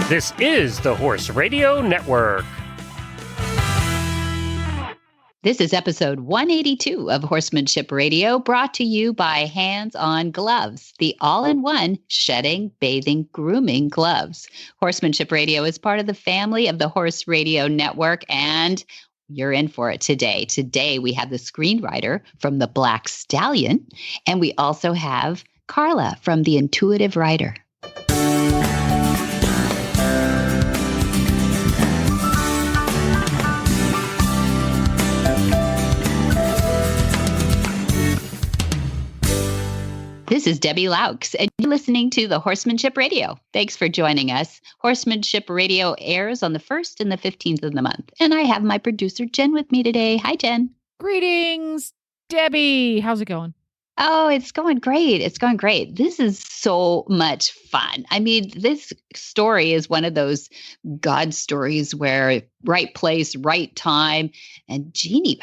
This is the Horse Radio Network. This is episode 182 of Horsemanship Radio, brought to you by Hands On Gloves, the all-in-one shedding, bathing, grooming gloves. Horsemanship Radio is part of the family of the Horse Radio Network, and you're in for it today. Today, we have the screenwriter from the Black Stallion, and we also have Carla from the Intuitive Rider. This is Debbie Laux, and you're listening to the Horsemanship Radio. Thanks for joining us. Horsemanship Radio airs on the 1st and the 15th of the month. And I have my producer, Jen, with me today. Hi, Jen. Greetings, Debbie. How's it going? Oh, it's going great. It's going great. This is so much fun. I mean, this story is one of those God stories where right place, right time. And Jeanne,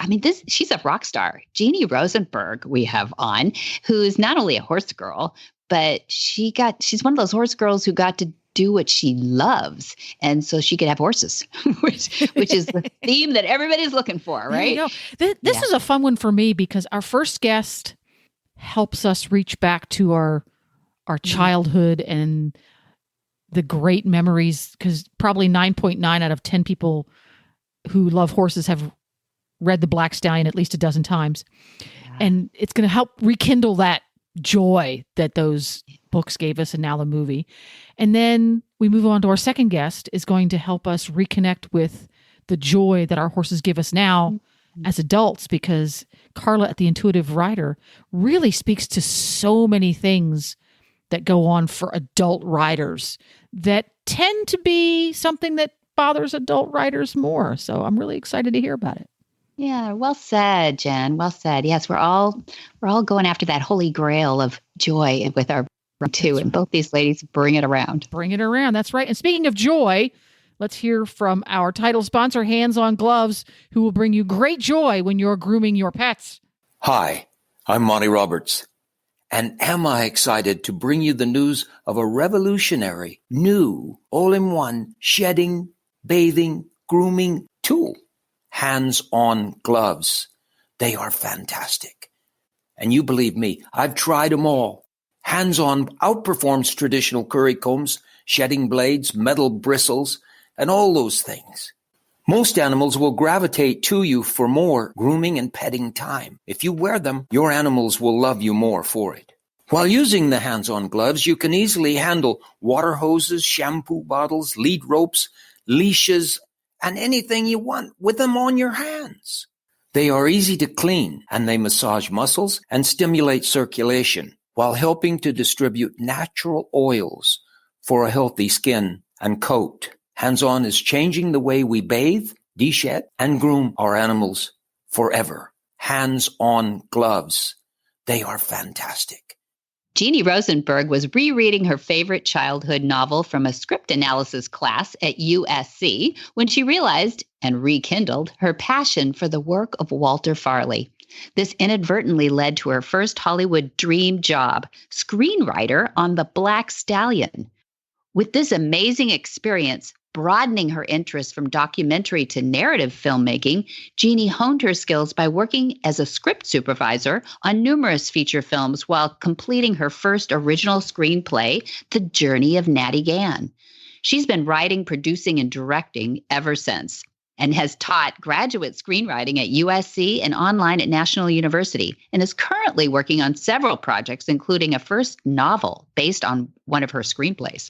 she's a rock star. Jeanne Rosenberg we have on, who's not only a horse girl, but she's one of those horse girls who got to do what she loves. And so she could have horses, which is the theme that everybody's looking for, right? This is a fun one for me because our first guest helps us reach back to our childhood and the great memories, because probably 9.9 out of 10 people who love horses have read The Black Stallion at least a dozen times. Yeah. And it's going to help rekindle that joy that those books gave us and now the movie. And then we move on to our second guest is going to help us reconnect with the joy that our horses give us now as adults, because Carla at the Intuitive Rider really speaks to so many things that go on for adult riders that tend to be something that bothers adult riders more. So I'm really excited to hear about it. Yeah, well said, Jen. Well said. Yes, we're all going after that holy grail of joy with our too, and both these ladies bring it around. Bring it around. That's right. And speaking of joy, let's hear from our title sponsor, Hands On Gloves, who will bring you great joy when you're grooming your pets. Hi, I'm Monty Roberts, and am I excited to bring you the news of a revolutionary, new, all-in-one shedding, bathing, grooming tool, Hands On Gloves. They are fantastic. And you believe me, I've tried them all. Hands On outperforms traditional curry combs, shedding blades, metal bristles, and all those things. Most animals will gravitate to you for more grooming and petting time. If you wear them, your animals will love you more for it. While using the hands-on gloves, you can easily handle water hoses, shampoo bottles, lead ropes, leashes, and anything you want with them on your hands. They are easy to clean, and they massage muscles and stimulate circulation while helping to distribute natural oils for a healthy skin and coat. Hands On is changing the way we bathe, de-shed, and groom our animals forever. Hands On Gloves. They are fantastic. Jeanne Rosenberg was rereading her favorite childhood novel from a script analysis class at USC when she realized and rekindled her passion for the work of Walter Farley. This inadvertently led to her first Hollywood dream job, screenwriter on The Black Stallion. With this amazing experience, broadening her interest from documentary to narrative filmmaking, Jeanne honed her skills by working as a script supervisor on numerous feature films while completing her first original screenplay, The Journey of Natty Gann. She's been writing, producing, and directing ever since, and has taught graduate screenwriting at USC and online at National University, and is currently working on several projects, including a first novel based on one of her screenplays.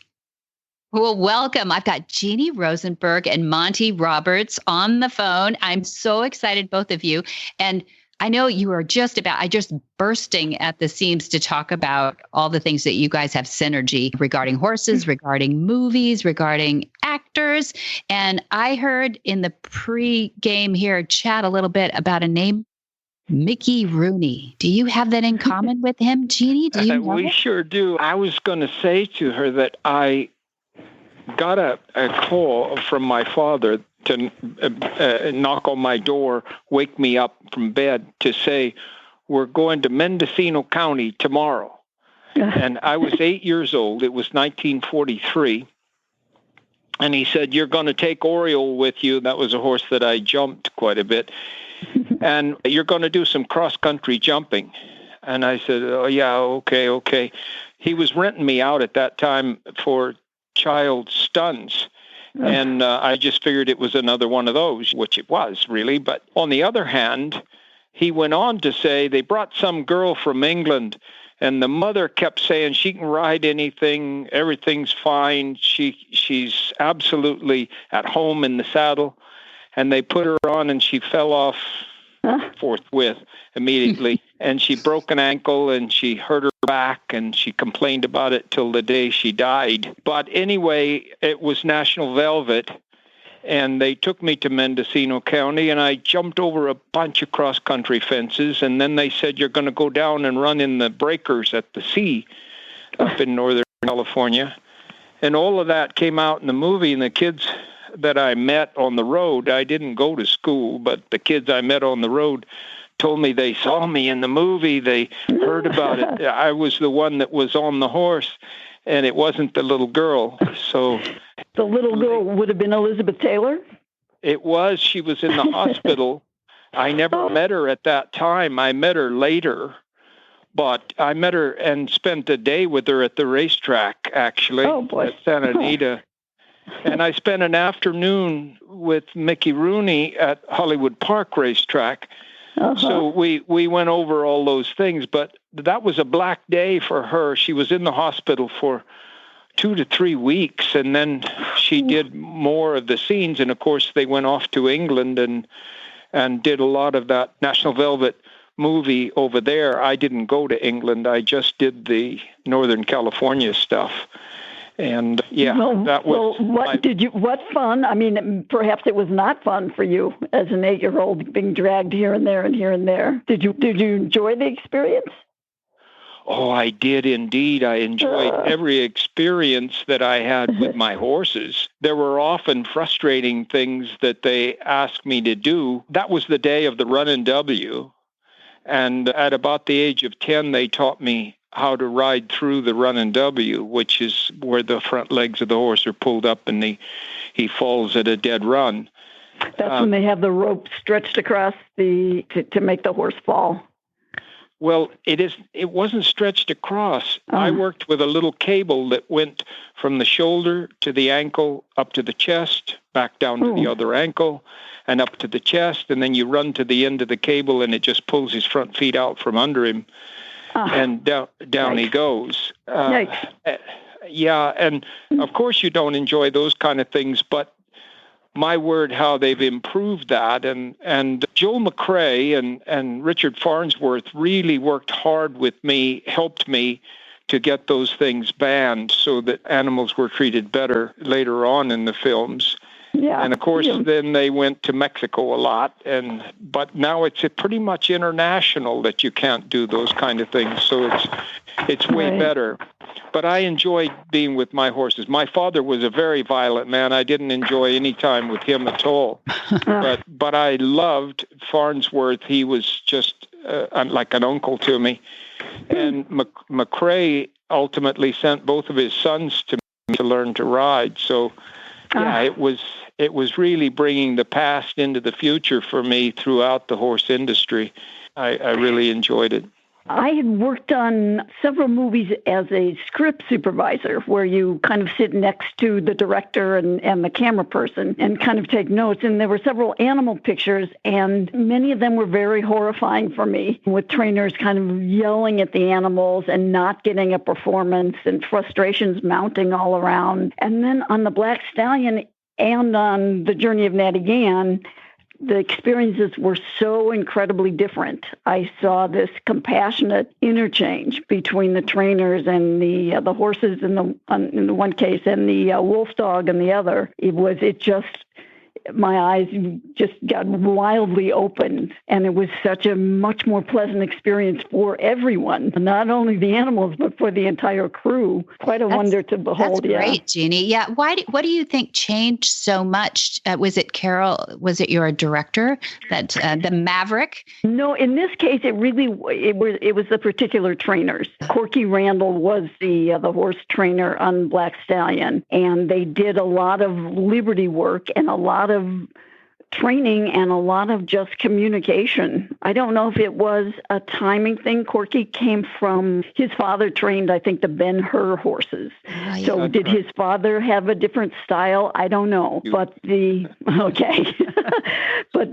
Well, welcome. I've got Jeanne Rosenberg and Monty Roberts on the phone. I'm so excited, both of you. And I know you are just bursting at the seams to talk about all the things that you guys have synergy regarding horses, regarding movies, regarding actors. And I heard in the pre-game here chat a little bit about a name, Mickey Rooney. Do you have that in common with him, Jeanne? Do you know we it? Sure do. I was going to say to her that I got a call from my father to knock on my door, wake me up from bed to say, we're going to Mendocino County tomorrow. And I was 8 years old. It was 1943. And he said, "You're going to take Oriole with you." That was a horse that I jumped quite a bit. "And you're going to do some cross-country jumping." And I said, "Oh, yeah, okay. He was renting me out at that time for child stunts. And I just figured it was another one of those, which it was, really. But on the other hand, he went on to say they brought some girl from England, and the mother kept saying she can ride anything, everything's fine. She's absolutely at home in the saddle. And they put her on, and she fell off forthwith, immediately. And she broke an ankle, and she hurt her back, and she complained about it till the day she died. But anyway, it was National Velvet, and they took me to Mendocino County, and I jumped over a bunch of cross-country fences, and then they said, "You're going to go down and run in the breakers at the sea up in Northern California." And all of that came out in the movie, and the kids that I met on the road, I didn't go to school, but the kids I met on the road told me they saw me in the movie. They heard about it. I was the one that was on the horse, and it wasn't the little girl. So the little girl would have been Elizabeth Taylor? It was. She was in the hospital. I never met her at that time. I met her later. But I met her and spent a day with her at the racetrack, actually, at Santa Anita. And I spent an afternoon with Mickey Rooney at Hollywood Park Racetrack. So we went over all those things, but that was a black day for her. She was in the hospital for 2 to 3 weeks, and then she did more of the scenes. And of course, they went off to England and did a lot of that National Velvet movie over there. I didn't go to England. I just did the Northern California stuff. And that was. What fun? I mean, perhaps it was not fun for you as an 8-year-old being dragged here and there and here and there. Did you enjoy the experience? Oh, I did indeed. I enjoyed every experience that I had with my horses. There were often frustrating things that they asked me to do. That was the day of the Run-and-W. And at about the age of 10, they taught me how to ride through the Run-and-W, which is where the front legs of the horse are pulled up and he falls at a dead run. That's when they have the rope stretched across to make the horse fall. Well, it wasn't stretched across. I worked with a little cable that went from the shoulder to the ankle, up to the chest, back down to the other ankle, and up to the chest, and then you run to the end of the cable, and it just pulls his front feet out from under him. And down he goes. Yeah, and of course you don't enjoy those kind of things, but my word, how they've improved that. And Joel McRae and Richard Farnsworth really worked hard with me, helped me to get those things banned so that animals were treated better later on in the films. Yeah. And of course, then they went to Mexico a lot, but now it's pretty much international that you can't do those kind of things. So it's way better. But I enjoyed being with my horses. My father was a very violent man. I didn't enjoy any time with him at all. but I loved Farnsworth. He was just like an uncle to me. And McRae ultimately sent both of his sons to me to learn to ride. So yeah, it was really bringing the past into the future for me throughout the horse industry. I really enjoyed it. I had worked on several movies as a script supervisor where you kind of sit next to the director and the camera person and kind of take notes. And there were several animal pictures, and many of them were very horrifying for me, with trainers kind of yelling at the animals and not getting a performance and frustrations mounting all around. And then on the Black Stallion and on the Journey of Natty Gann, the experiences were so incredibly different. I saw this compassionate interchange between the trainers and the horses in the one case and the wolf dog in the other. my eyes just got wildly opened. And it was such a much more pleasant experience for everyone, not only the animals, but for the entire crew. Quite a wonder to behold. That's great, Jeannie. Yeah. What do you think changed so much? Was it Carol? Was it your director, that the Maverick? No, in this case, it was the particular trainers. Corky Randall was the horse trainer on Black Stallion, and they did a lot of liberty work and a lot of training and a lot of just communication. I don't know if it was a timing thing. Corky came from, his father trained, I think, the Ben-Hur horses. So did his father have a different style? I don't know. But the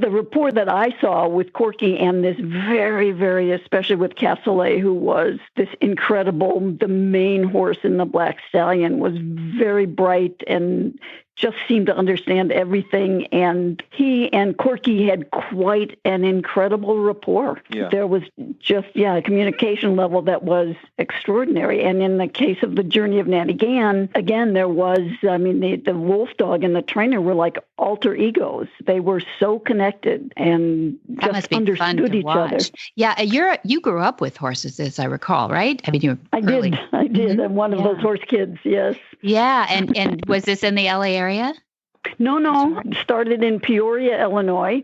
rapport that I saw with Corky and this very, very, especially with Castellet, who was this incredible, the main horse in the Black Stallion, was very bright and just seemed to understand everything. And he and Corky had quite an incredible rapport. Yeah. There was just, a communication level that was extraordinary. And in the case of the Journey of Natty Gann, again, there was, the wolf dog and the trainer were like alter egos. They were so connected and just understood each other. Yeah, you grew up with horses, as I recall, right? I did. Mm-hmm. I'm one of those horse kids, yes. Yeah, and was this in the LA area? No. Started in Peoria, Illinois.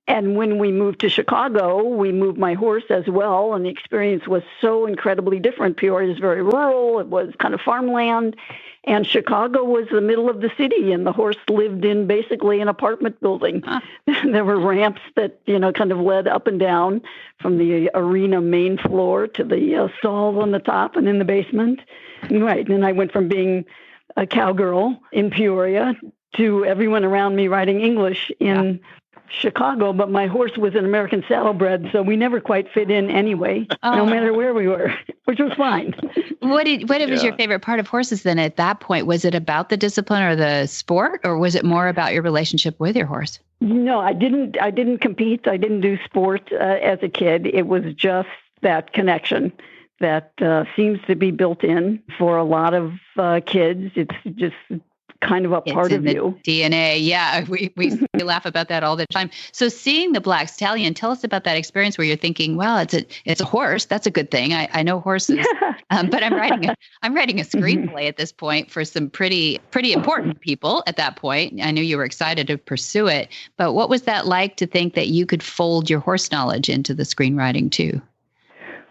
And when we moved to Chicago, we moved my horse as well. And the experience was so incredibly different. Peoria is very rural. It was kind of farmland. And Chicago was the middle of the city. And the horse lived in basically an apartment building. There were ramps that, kind of led up and down from the arena main floor to the stalls on the top and in the basement. Right. And I went from being a cowgirl in Peoria to everyone around me writing English in Chicago, but my horse was an American saddlebred, so we never quite fit in anyway, no matter where we were, which was fine. What was your favorite part of horses then at that point? Was it about the discipline or the sport, or was it more about your relationship with your horse? No, I didn't compete. I didn't do sport as a kid. It was just that connection that seems to be built in for a lot of kids. It's just kind of a part of you. DNA. Yeah. We laugh about that all the time. So seeing the Black Stallion, tell us about that experience where you're thinking, well, it's a horse. That's a good thing. I know horses, but I'm writing a screenplay at this point for some pretty important people at that point. I knew you were excited to pursue it, but what was that like to think that you could fold your horse knowledge into the screenwriting too?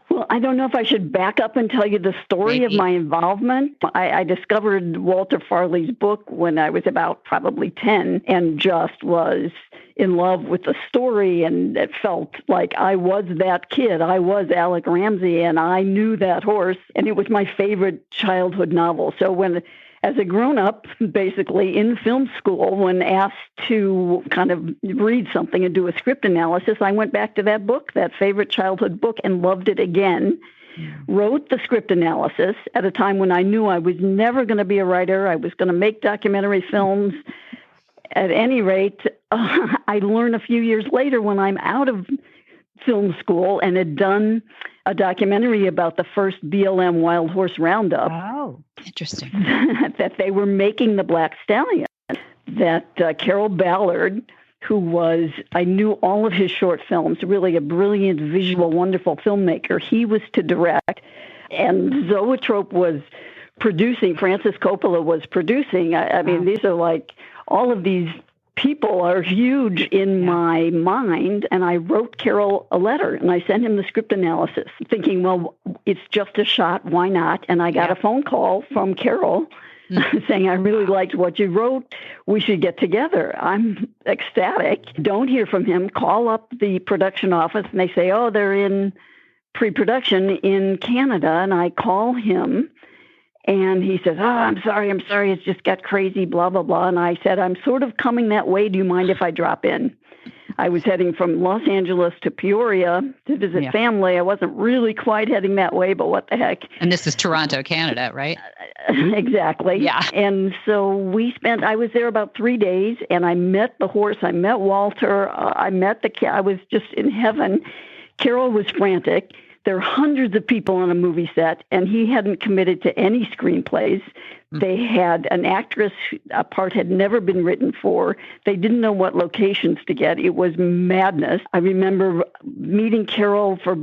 Well, I don't know if I should back up and tell you the story of my involvement. I discovered Walter Farley's book when I was about probably 10 and just was in love with the story, and it felt like I was that kid. I was Alec Ramsey, and I knew that horse, and it was my favorite childhood novel. So as a grown-up, basically, in film school, when asked to kind of read something and do a script analysis, I went back to that book, that favorite childhood book, and loved it again. Wrote the script analysis at a time when I knew I was never going to be a writer. I was going to make documentary films. At any rate, I learned a few years later when I'm out of film school and had done a documentary about the first BLM Wild Horse Roundup. Oh, interesting. That they were making the Black Stallion. That Carol Ballard, I knew all of his short films, really a brilliant, visual, wonderful filmmaker. He was to direct, and Zoetrope was producing. Francis Coppola was producing. I mean, these are like all of these people are huge in my mind, and I wrote Carol a letter, and I sent him the script analysis, thinking, well, it's just a shot, why not? And I got a phone call from Carol saying, I really liked what you wrote. We should get together. I'm ecstatic. Don't hear from him. Call up the production office, and they say, oh, they're in pre-production in Canada. And I call him, and he says, oh, I'm sorry. It's just got crazy, blah, blah, blah. And I said, I'm sort of coming that way. Do you mind if I drop in? I was heading from Los Angeles to Peoria to visit family. I wasn't really quite heading that way, but what the heck. And this is Toronto, Canada, right? Exactly. Yeah. And so I was there about 3 days, and I met the horse. I met Walter. I was just in heaven. Carol was frantic. There are hundreds of people on a movie set, and he hadn't committed to any screenplays. They had an actress, a part had never been written for. They didn't know what locations to get. It was madness. I remember meeting Carol for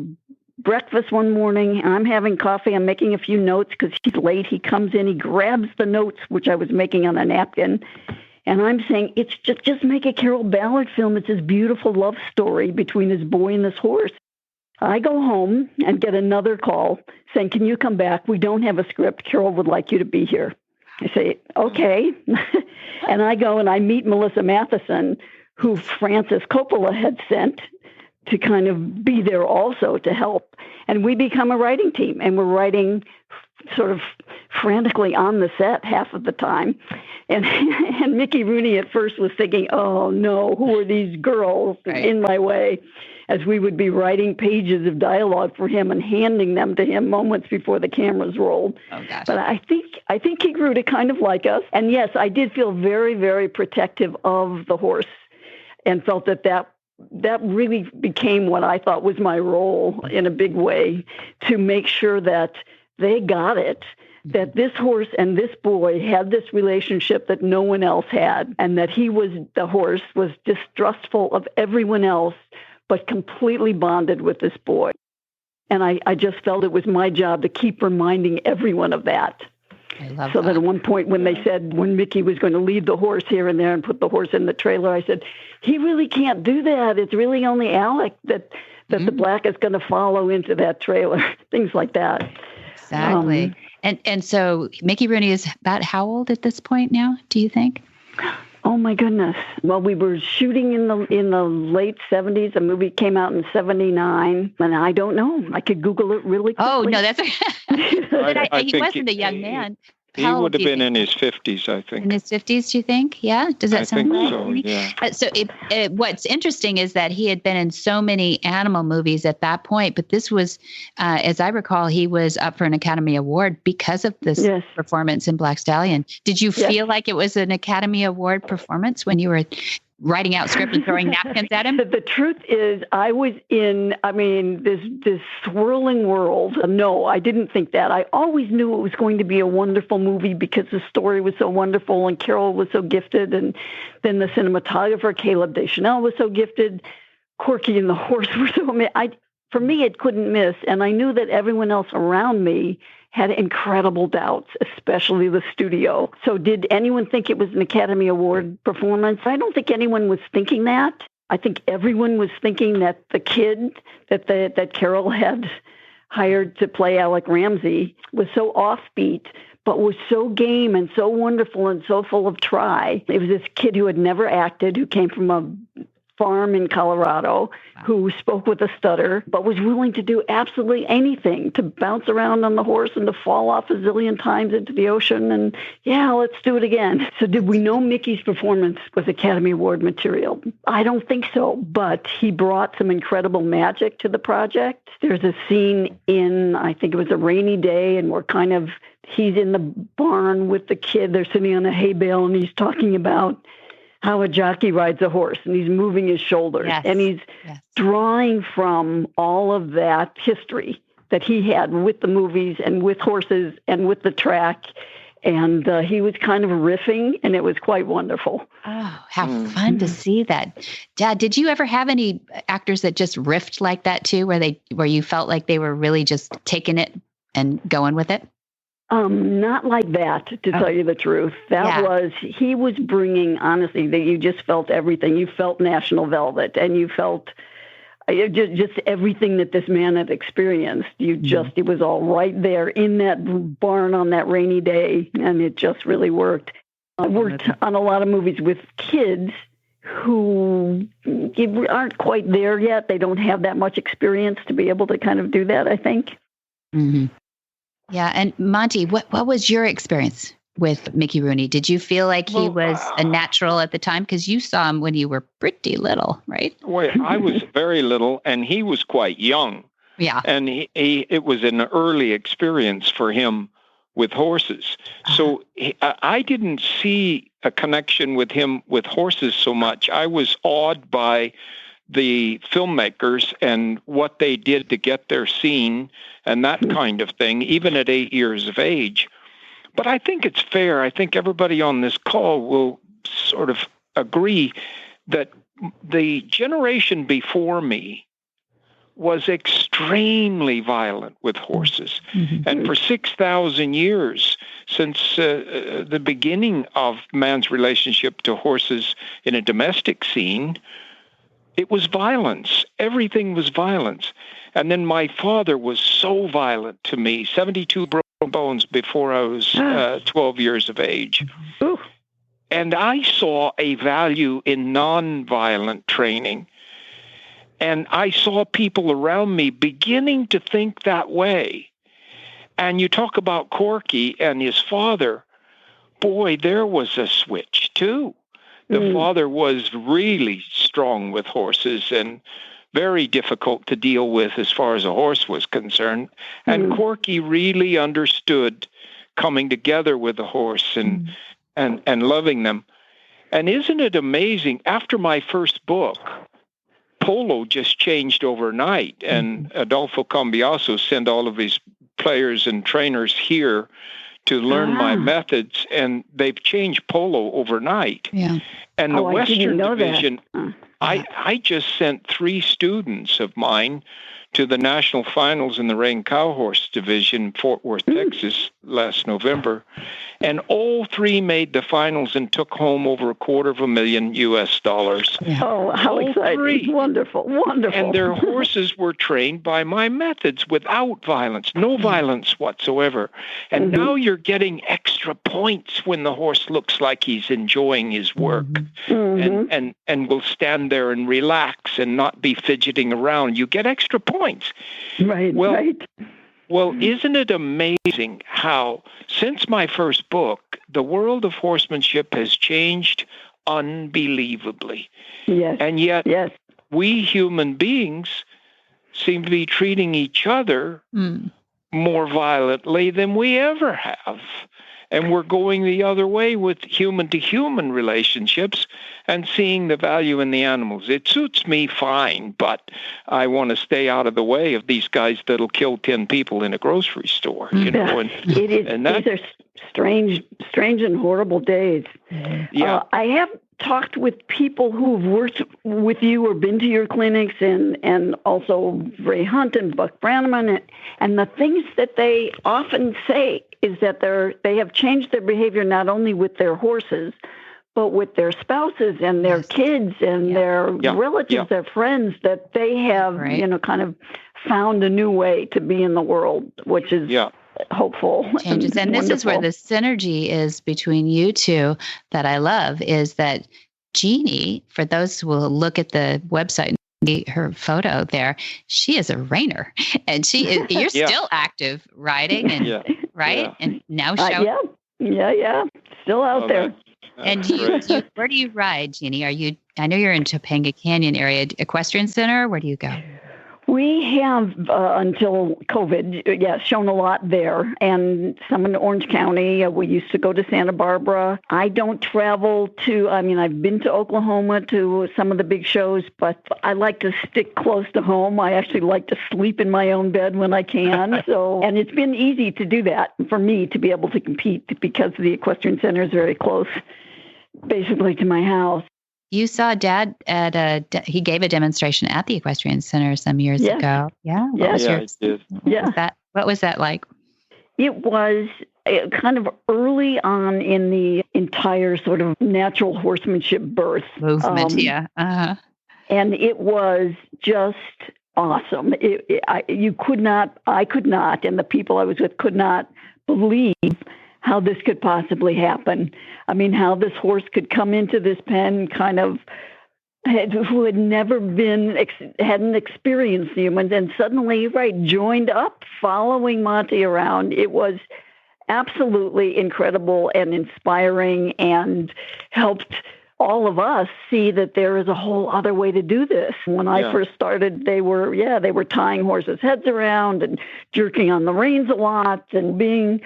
breakfast one morning. I'm having coffee. I'm making a few notes because he's late. He comes in. He grabs the notes, which I was making on a napkin. And I'm saying, it's just make a Carol Ballard film. It's this beautiful love story between this boy and this horse. I go home and get another call saying, can you come back? We don't have a script. Carol would like you to be here. I say, okay. And I go and I meet Melissa Matheson, who Francis Coppola had sent to kind of be there also to help. And we become a writing team, and we're writing sort of frantically on the set half of the time. And Mickey Rooney at first was thinking, oh no, who are these girls in my way? As we would be writing pages of dialogue for him and handing them to him moments before the cameras rolled. Oh, gosh. But I think he grew to kind of like us. And yes, I did feel very, very protective of the horse and felt that really became what I thought was my role in a big way, to make sure that they got it, that this horse and this boy had this relationship that no one else had, and that the horse was distrustful of everyone else, but completely bonded with this boy. And I just felt it was my job to keep reminding everyone of that. I love that at one point when they said, when Mickey was going to leave the horse here and there and put the horse in the trailer, I said, he really can't do that. It's really only Alec that the black is going to follow into that trailer. Things like that. Exactly. And so Mickey Rooney is about how old at this point now, do you think? Oh my goodness. Well, we were shooting in the late 70s. The movie came out in 79, and I don't know. I could Google it really quickly. Oh, no, that's he wasn't a young man. He would have been in his 50s, I think. In his 50s, do you think? Yeah? Does that sound right? I think so, yeah. So what's interesting is that he had been in so many animal movies at that point, but this was, as I recall, he was up for an Academy Award because of this performance in Black Stallion. Did you feel like it was an Academy Award performance when you were writing out script and throwing napkins at him? The truth is, I was in, this swirling world. No, I didn't think that. I always knew it was going to be a wonderful movie because the story was so wonderful and Carol was so gifted. And then the cinematographer, Caleb Deschanel, was so gifted. Corky and the horse were so amazing. For me, it couldn't miss. And I knew that everyone else around me had incredible doubts, especially the studio. So did anyone think it was an Academy Award performance? I don't think anyone was thinking that. I think everyone was thinking that the kid that Carol had hired to play Alec Ramsey was so offbeat, but was so game and so wonderful and so full of try. It was this kid who had never acted, who came from a farm in Colorado, who spoke with a stutter, but was willing to do absolutely anything, to bounce around on the horse and to fall off a zillion times into the ocean. And let's do it again. So did we know Mickey's performance was Academy Award material? I don't think so, but he brought some incredible magic to the project. There's a scene in, I think it was a rainy day, and he's in the barn with the kid. They're sitting on a hay bale, and he's talking about how a jockey rides a horse, and he's moving his shoulders, and he's drawing from all of that history that he had with the movies and with horses and with the track. And he was kind of riffing, and it was quite wonderful. Oh, how fun to see that. Dad, did you ever have any actors that just riffed like that too, where you felt like they were really just taking it and going with it? Not like that, to tell you the truth. He was bringing, honestly, that you just felt everything. You felt National Velvet, and you felt just everything that this man had experienced. It was all right there in that barn on that rainy day, and it just really worked. I worked on a lot of movies with kids who aren't quite there yet. They don't have that much experience to be able to kind of do that, I think. Mm-hmm. Yeah. And Monty, what was your experience with Mickey Rooney? Did you feel like he was a natural at the time? Because you saw him when you were pretty little, right? Well, I was very little, and he was quite young. Yeah. And it was an early experience for him with horses. So I didn't see a connection with him with horses so much. I was awed by the filmmakers and what they did to get their scene and that kind of thing, even at 8 years of age. But I think it's fair. I think everybody on this call will sort of agree that the generation before me was extremely violent with horses. Mm-hmm. And for 6,000 years, since the beginning of man's relationship to horses in a domestic scene, it was violence. Everything was violence. And then my father was so violent to me, 72 broken bones before I was 12 years of age. Ooh. And I saw a value in nonviolent training. And I saw people around me beginning to think that way. And you talk about Corky and his father. Boy, there was a switch, too. The father was really strong with horses and very difficult to deal with as far as a horse was concerned. And Corky really understood coming together with a horse and loving them. And isn't it amazing? After my first book, polo just changed overnight, and Adolfo Cambiaso sent all of his players and trainers here to learn my methods, and they've changed polo overnight. Yeah. And the Western Division, I just sent 3 students of mine to the national finals in the Rein Cow Horse Division in Fort Worth, Texas, last November. And all 3 made the finals and took home over $250,000 US. Yeah. Oh, how all exciting. 3. Wonderful, wonderful. And their horses were trained by my methods without violence, no violence whatsoever. And now you're getting extra points when the horse looks like he's enjoying his work and will stand there and relax and not be fidgeting around. You get extra points. Right, right. Well, isn't it amazing how, since my first book, the world of horsemanship has changed unbelievably? Yes. And yet, we human beings seem to be treating each other more violently than we ever have. And we're going the other way with human-to-human relationships and seeing the value in the animals. It suits me fine, but I want to stay out of the way of these guys that'll kill 10 people in a grocery store. You know, and these are strange and horrible days. Yeah, I have talked with people who've worked with you or been to your clinics, and also Ray Hunt and Buck Brannaman, and the things that they often say is that they have changed their behavior not only with their horses, but with their spouses and their kids and their relatives, their friends, that they have, kind of found a new way to be in the world, which is hopeful. Changes. And this is where the synergy is between you two that I love, is that Jeannie, for those who will look at the website, her photo there, she is a reiner, and you're still active riding, and right, and now showing. Still out there. And where do you ride, Jeannie? I know you're in Topanga Canyon area, Equestrian Center. Where do you go? We have, until COVID, shown a lot there, and some in Orange County. We used to go to Santa Barbara. I don't travel I've been to Oklahoma to some of the big shows, but I like to stick close to home. I actually like to sleep in my own bed when I can. And it's been easy to do that for me to be able to compete because the Equestrian Center is very close, basically, to my house. You saw Dad he gave a demonstration at the Equestrian Center some years ago. Yeah. I did. What was that like? It was kind of early on in the entire sort of natural horsemanship birth movement. And it was just awesome. I could not, and the people I was with could not believe how this could possibly happen. I mean, how this horse could come into this pen who had never hadn't experienced humans, and suddenly, joined up following Monty around. It was absolutely incredible and inspiring, and helped all of us see that there is a whole other way to do this. When I first started, they were tying horses' heads around and jerking on the reins a lot and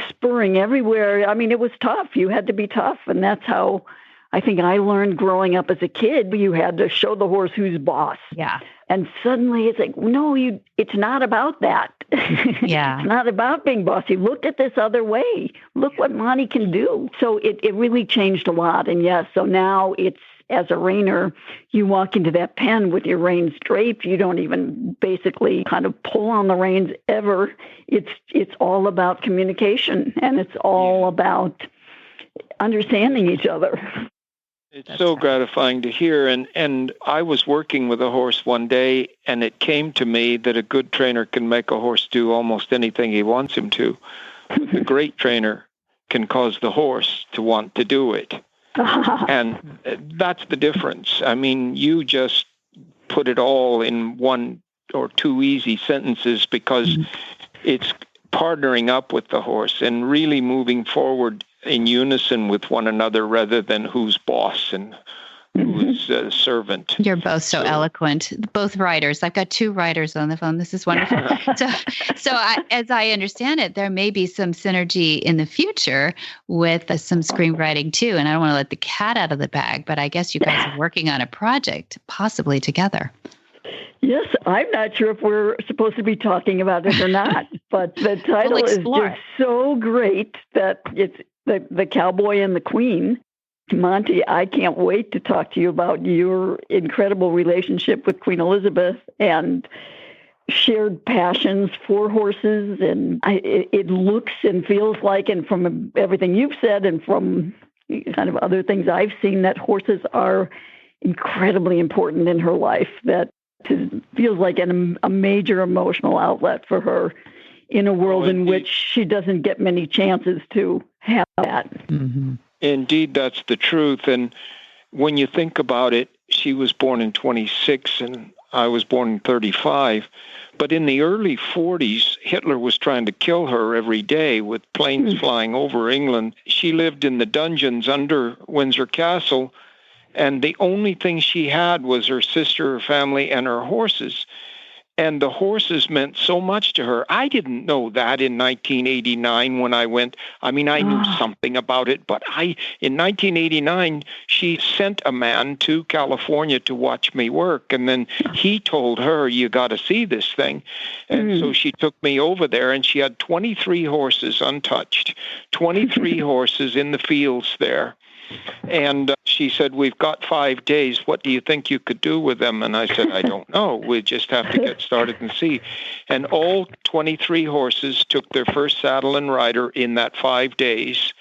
spurring everywhere. I mean, it was tough. You had to be tough, and that's how I think I learned growing up as a kid, you had to show the horse who's boss. Yeah. And suddenly it's like, no, it's not about that. Yeah. It's not about being bossy. Look at this other way. Look what Monty can do. So it really changed a lot. And yes, so now it's, as a reiner, you walk into that pen with your reins draped. You don't even basically kind of pull on the reins ever. It's all about communication, and it's all about understanding each other. It's so gratifying to hear. And I was working with a horse one day, and it came to me that a good trainer can make a horse do almost anything he wants him to. But the great trainer can cause the horse to want to do it. And that's the difference. I mean, you just put it all in one or two easy sentences, because it's partnering up with the horse and really moving forward in unison with one another, rather than who's boss and who's servant. You're both so eloquent, both writers. I've got two writers on the phone. This is wonderful. As I understand it, there may be some synergy in the future with some screenwriting too. And I don't want to let the cat out of the bag, but I guess you guys are working on a project possibly together. Yes, I'm not sure if we're supposed to be talking about it or not, but the title is just so great that it's the Cowboy and the Queen. Monty, I can't wait to talk to you about your incredible relationship with Queen Elizabeth and shared passions for horses. And it looks and feels like, and from everything you've said and from kind of other things I've seen, that horses are incredibly important in her life, that feels like a major emotional outlet for her in a world in which she doesn't get many chances to have that. Mm-hmm. Indeed, that's the truth. And when you think about it, she was born in 26 and I was born in 35. But in the early 40s, Hitler was trying to kill her every day with planes flying over England. She lived in the dungeons under Windsor Castle, and the only thing she had was her sister, her family, and her horses. And the horses meant so much to her. I didn't know that in 1989 when I went. I mean, I knew something about it, but in 1989, she sent a man to California to watch me work. And then he told her, you got to see this thing. And so she took me over there, and she had 23 horses untouched, 23 horses in the fields there. And she said, we've got 5 days. What do you think you could do with them? And I said, I don't know. We just have to get started and see. And all 23 horses took their first saddle and rider in that 5 days.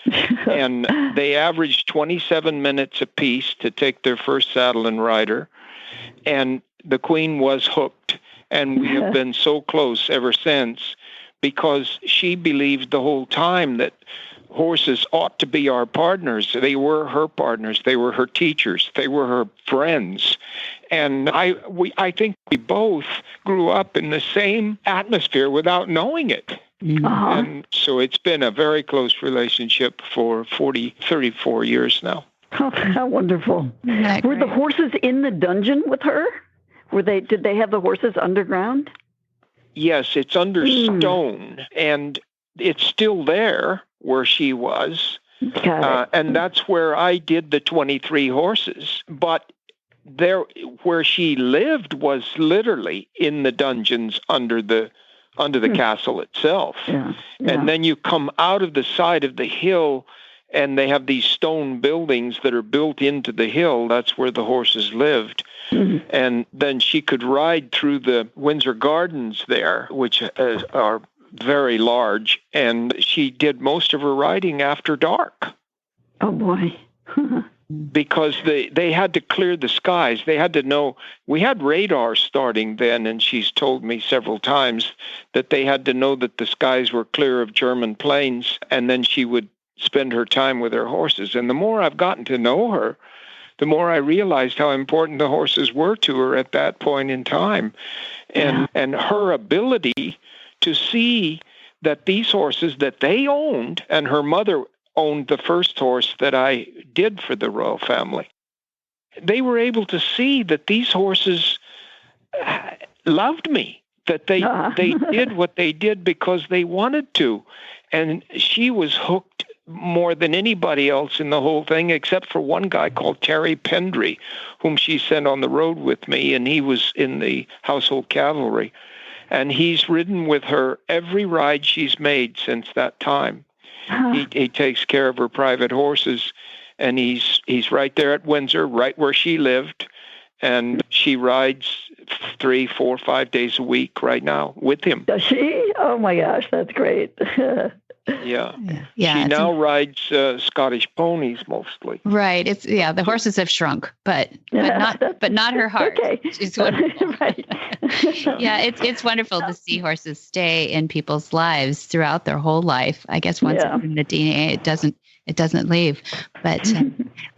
And they averaged 27 minutes apiece to take their first saddle and rider. And the Queen was hooked. And we have been so close ever since, because she believed the whole time that horses ought to be our partners. They were her partners. They were her teachers. They were her friends. And I think we both grew up in the same atmosphere without knowing it. And so it's been a very close relationship for 34 years now. Oh, how wonderful. Were the horses in the dungeon with her? Did they have the horses underground? Yes, it's under stone, and it's still there where she was. And that's where I did the 23 horses. But there, where she lived was literally in the dungeons under the castle itself. And then you come out of the side of the hill, and they have these stone buildings that are built into the hill. That's where the horses lived. And then she could ride through the Windsor Gardens there, which are very large, and she did most of her riding after dark. Oh, boy. Because they had to clear the skies. They had to know. We had radar starting then, and she's told me several times that they had to know that the skies were clear of German planes, and then she would spend her time with her horses. And the more I've gotten to know her, the more I realized how important the horses were to her at that point in time. And her ability to see that these horses that they owned, and her mother owned the first horse that I did for the royal family, they were able to see that these horses loved me, that they did what they did because they wanted to. And she was hooked more than anybody else in the whole thing, except for one guy called Terry Pendry, whom she sent on the road with me, and he was in the household cavalry. And he's ridden with her every ride she's made since that time. He takes care of her private horses, and he's right there at Windsor, right where she lived, and she rides 3, 4, 5 days a week right now with him. Does she? Oh my gosh, that's great. Yeah. She now rides Scottish ponies mostly. Right. It's the horses have shrunk, but not her heart. Okay. She's wonderful. Right. It's wonderful to see horses stay in people's lives throughout their whole life. I guess once it's in the DNA, it doesn't leave. But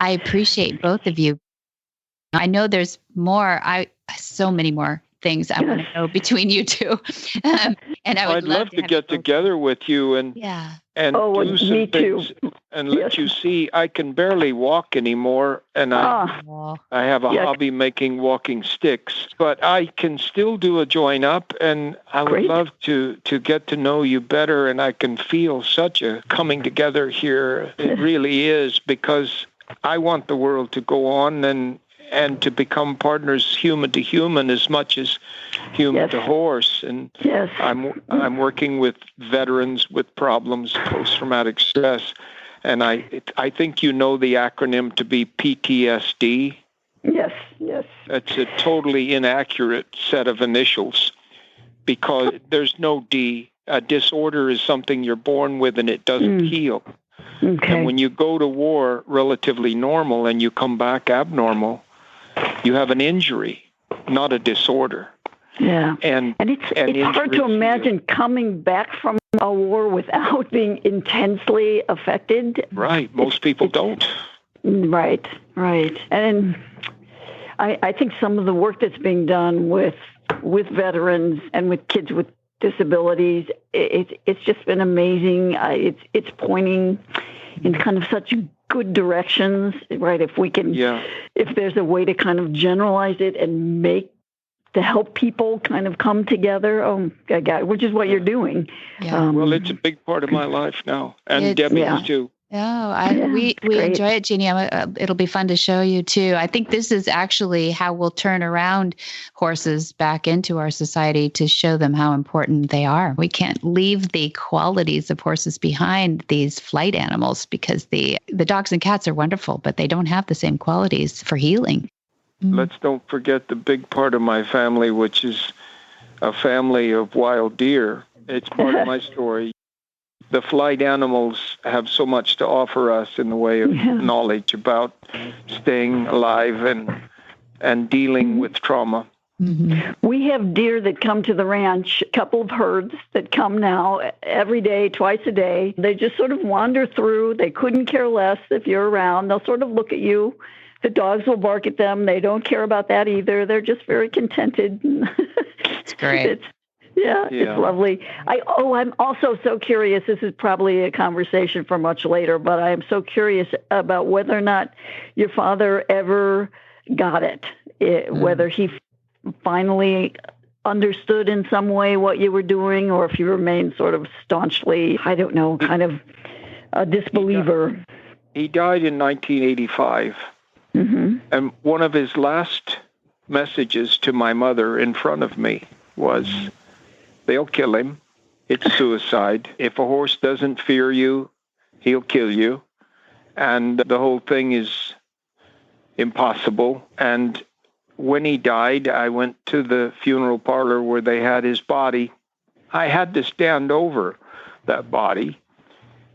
I appreciate both of you. I know there's more. So many more things I want to know between you two. And I'd love to get together with you and do some things and let you see. I can barely walk anymore, and I have a hobby making walking sticks, but I can still do a join up, and I would love to get to know you better, and I can feel such a coming together here. It really is, because I want the world to go on and to become partners human to human as much as human to horse. And I'm working with veterans with problems, post-traumatic stress. And I think you know the acronym to be PTSD. Yes. It's a totally inaccurate set of initials, because there's no D. A disorder is something you're born with and it doesn't heal. Okay. And when you go to war relatively normal and you come back abnormal, you have an injury, not a disorder. Yeah. And it's hard to imagine coming back from a war without being intensely affected. Right. Most people don't. Right. And I think some of the work that's being done with veterans and with kids with disabilities, it's just been amazing. It's pointing in kind of such good directions, right? If we can, if there's a way to kind of generalize it and to help people kind of come together, which is what you're doing. Yeah. Well, it's a big part of my life now, and Debbie's too. We enjoy it, Jeannie. It'll be fun to show you too. I think this is actually how we'll turn around horses back into our society, to show them how important they are. We can't leave the qualities of horses behind, these flight animals, because the dogs and cats are wonderful, but they don't have the same qualities for healing. Let's don't forget the big part of my family, which is a family of wild deer. It's part of my story. The flight animals have so much to offer us in the way of knowledge about staying alive and dealing with trauma. Mm-hmm. We have deer that come to the ranch, a couple of herds that come now every day, twice a day. They just sort of wander through. They couldn't care less if you're around. They'll sort of look at you. The dogs will bark at them. They don't care about that either. They're just very contented. It's great. It's lovely. I'm also so curious. This is probably a conversation for much later, but I am so curious about whether or not your father ever got it, whether he finally understood in some way what you were doing, or if you remained sort of staunchly, I don't know, kind of a disbeliever. He died in 1985. Mm-hmm. And one of his last messages to my mother in front of me was, they'll kill him. It's suicide. If a horse doesn't fear you, he'll kill you. And the whole thing is impossible. And when he died, I went to the funeral parlor where they had his body. I had to stand over that body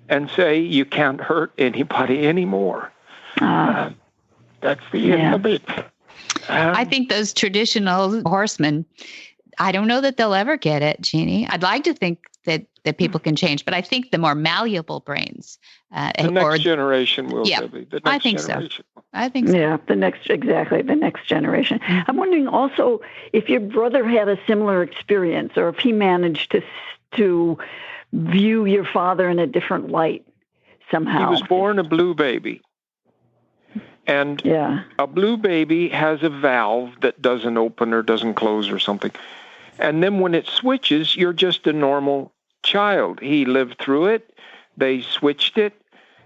and say, you can't hurt anybody anymore. That's the end of it. I think those traditional horsemen, I don't know that they'll ever get it, Jeannie. I'd like to think that people can change, but I think the more malleable brains. The next generation will, Debbie. The next I think generation. so. I think so. Yeah, the next generation. I'm wondering also if your brother had a similar experience, or if he managed to view your father in a different light somehow. He was born a blue baby. And a blue baby has a valve that doesn't open or doesn't close or something. And then when it switches, you're just a normal child. He lived through it. They switched it.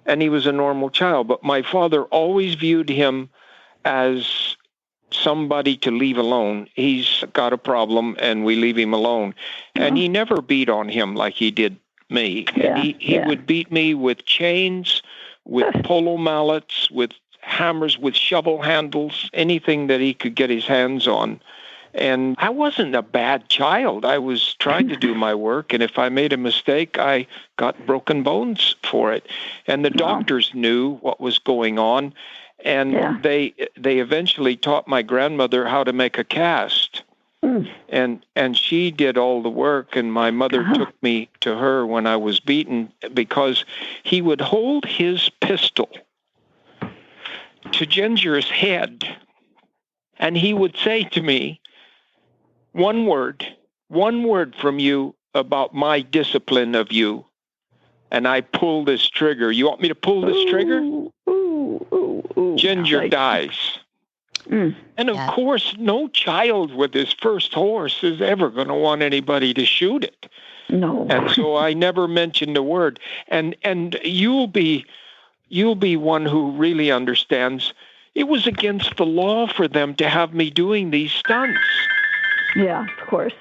and he was a normal child. But my father always viewed him as somebody to leave alone. He's got a problem, and we leave him alone. And he never beat on him like he did me. He would beat me with chains, with polo mallets, with hammers, with shovel handles, anything that he could get his hands on. And I wasn't a bad child. I was trying to do my work, and if I made a mistake, I got broken bones for it. And the doctors knew what was going on, and they eventually taught my grandmother how to make a cast. And she did all the work, and my mother took me to her when I was beaten, because he would hold his pistol to Ginger's head, and he would say to me, one word from you about my discipline of you, and I pull this trigger. You want me to pull this trigger? Ginger dies. And of course, no child with his first horse is ever going to want anybody to shoot it. No. And so I never mentioned a word. And you'll be one who really understands. It was against the law for them to have me doing these stunts. Yeah, of course.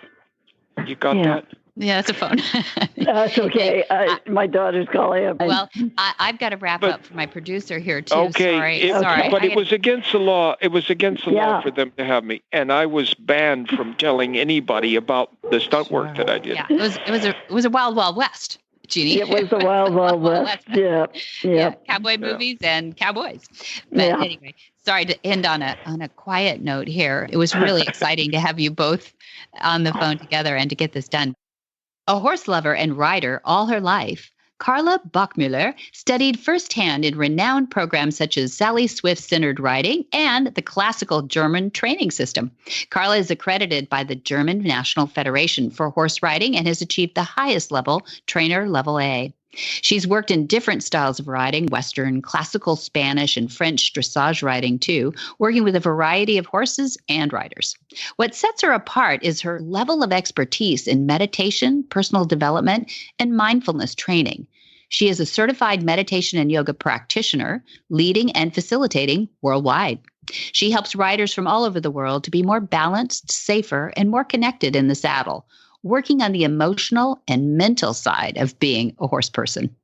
You got that? Yeah, that's a phone. That's okay. My daughter's calling. Well, I've got to wrap up for my producer here, too. Okay. Sorry. But it was against the law. It was against the law for them to have me. And I was banned from telling anybody about the stunt work that I did. Yeah, it was a wild, wild west, Jeannie. It was the wild, wild west. Yeah. Cowboy movies and cowboys. But anyway, sorry to end on a quiet note here. It was really exciting to have you both on the phone together and to get this done. A horse lover and rider all her life, Carla Bauchmueller studied firsthand in renowned programs such as Sally Swift-centered riding and the classical German training system. Carla is accredited by the German National Federation for Horse Riding and has achieved the highest level, trainer level A. She's worked in different styles of riding, Western, classical Spanish, and French dressage riding too, working with a variety of horses and riders. What sets her apart is her level of expertise in meditation, personal development, and mindfulness training. She is a certified meditation and yoga practitioner, leading and facilitating worldwide. She helps riders from all over the world to be more balanced, safer, and more connected in the saddle, working on the emotional and mental side of being a horse person.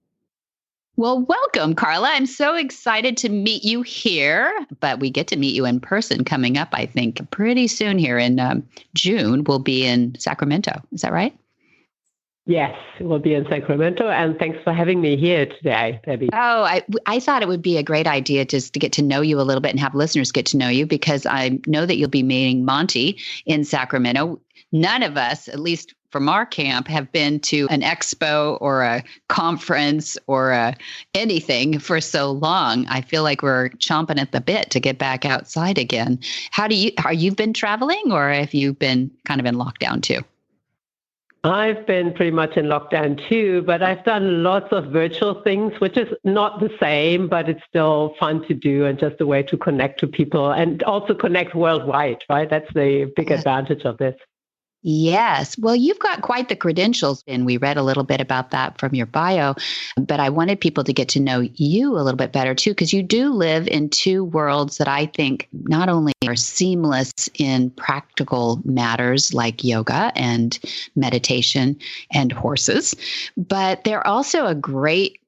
Well, welcome, Carla. I'm so excited to meet you here, but we get to meet you in person coming up, I think, pretty soon here in June. We'll be in Sacramento. Is that right? Yes, we'll be in Sacramento, and thanks for having me here today, Debbie. Oh, I thought it would be a great idea just to get to know you a little bit and have listeners get to know you, because I know that you'll be meeting Monty in Sacramento. None of us, at least from our camp, have been to an expo or a conference or anything for so long. I feel like we're chomping at the bit to get back outside again. Are you been traveling, or have you been kind of in lockdown too? I've been pretty much in lockdown too, but I've done lots of virtual things, which is not the same, but it's still fun to do and just a way to connect to people and also connect worldwide, right? That's the big advantage of this. Yes. Well, you've got quite the credentials, and we read a little bit about that from your bio, but I wanted people to get to know you a little bit better too, because you do live in two worlds that I think not only are seamless in practical matters like yoga and meditation and horses, but they're also a great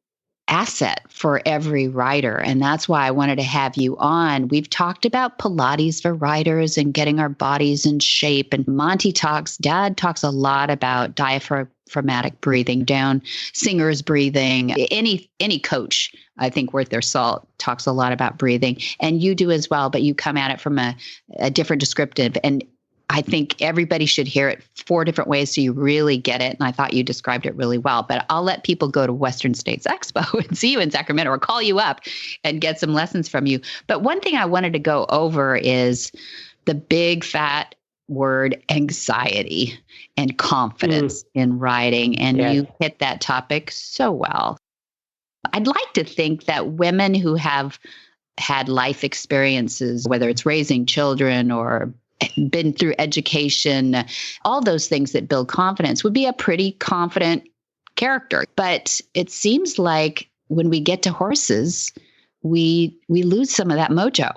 asset for every rider. And that's why I wanted to have you on. We've talked about Pilates for riders and getting our bodies in shape. And Dad talks a lot about diaphragmatic breathing, down singer's breathing. Any coach, I think, worth their salt talks a lot about breathing. And you do as well, but you come at it from a different descriptive. And I think everybody should hear it 4 different ways so you really get it. And I thought you described it really well. But I'll let people go to Western States Expo and see you in Sacramento, or call you up and get some lessons from you. But one thing I wanted to go over is the big fat word anxiety and confidence in riding. And you hit that topic so well. I'd like to think that women who have had life experiences, whether it's raising children or been through education, all those things that build confidence, would be a pretty confident character. But it seems like when we get to horses, we lose some of that mojo.